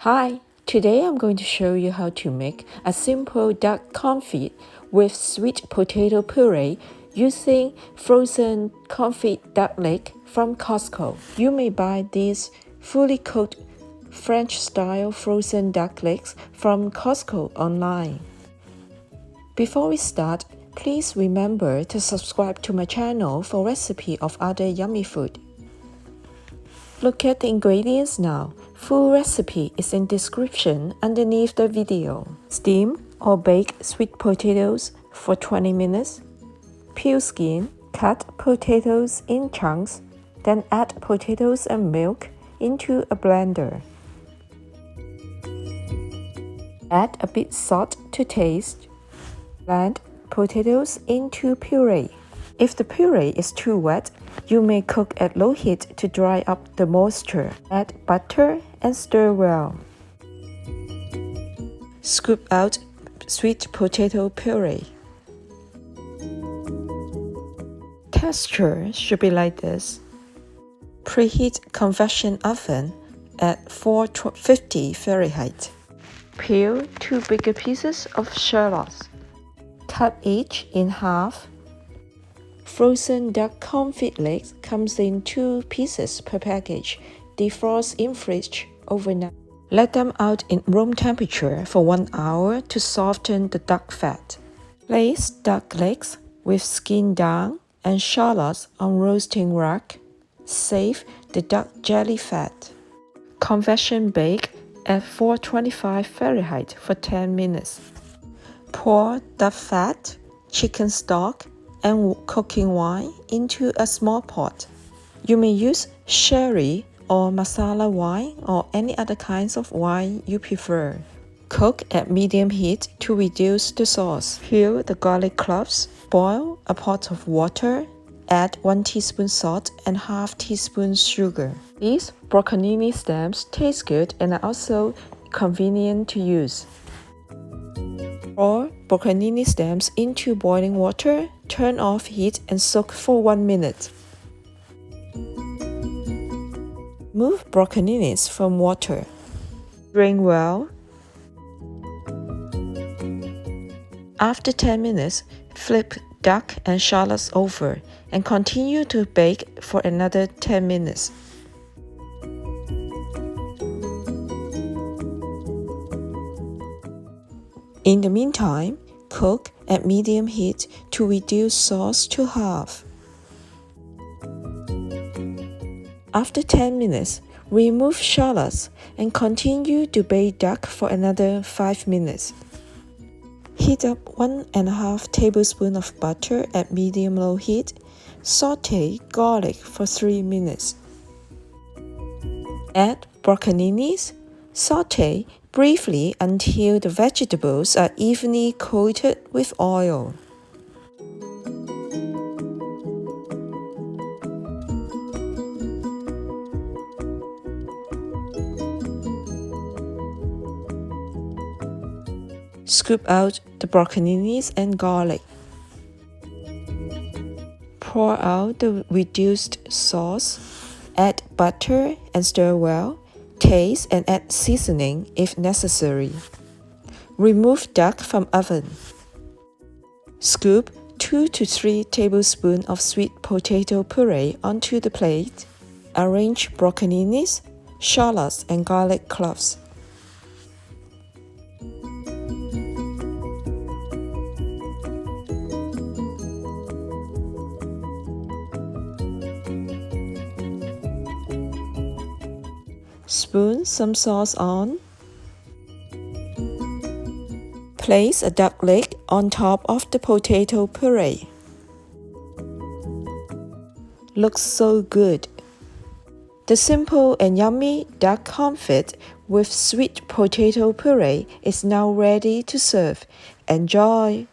Hi, today I'm going to show you how to make a simple duck confit with sweet potato puree using frozen confit duck leg from Costco. You may buy these fully cooked French-style frozen duck legs from Costco online. Before we start, please remember to subscribe to my channel for recipe of other yummy food. Look at the ingredients now. Full recipe is in description underneath the video. Steam or bake sweet potatoes for 20 minutes. Peel skin, cut potatoes in chunks, then add potatoes and milk into a blender. Add a bit salt to taste. Blend potatoes into puree. If the puree is too wet, you may cook at low heat to dry up the moisture. Add butter and stir well. Scoop out sweet potato puree. Texture should be like this. Preheat convection oven at 450 Fahrenheit. Peel 2 bigger pieces of shallots. Cut each in half. Frozen duck confit legs comes in 2 pieces per package. Defrost in fridge overnight. Let them out in room temperature for 1 hour to soften the duck fat. Place duck legs with skin down and shallots on roasting rack. Save the duck jelly fat. Convection bake at 425 Fahrenheit for 10 minutes. Pour duck fat, chicken stock, and cooking wine into a small pot. You may use sherry or Marsala wine or any other kinds of wine you prefer. Cook at medium heat to reduce the sauce. Peel the garlic cloves. Boil a pot of water. Add 1 teaspoon salt and ½ teaspoon sugar. These Broccolini stems taste good and are also convenient to use. Pour Broccolini stems into boiling water, turn off heat and soak for 1 minute. Move Broccolinis from water. Drain well. After 10 minutes, flip duck and shallots over and continue to bake for another 10 minutes. In the meantime, cook at medium heat to reduce sauce to half. After 10 minutes, remove shallots and continue to bake duck for another 5 minutes. Heat up 1½ tablespoon of butter at medium-low heat. Sauté garlic for 3 minutes. Add broccolinis. Sauté briefly until the vegetables are evenly coated with oil. Scoop out the broccolinis and garlic. Pour out the reduced sauce. Add butter and stir well. Taste and add seasoning if necessary. Remove duck from oven. Scoop 2 to 3 tablespoons of sweet potato puree onto the plate. Arrange broccolinis, shallots, and garlic cloves. Spoon some sauce on. Place a duck leg on top of the potato puree. Looks so good. The simple and yummy duck confit with sweet potato puree is now ready to serve. Enjoy!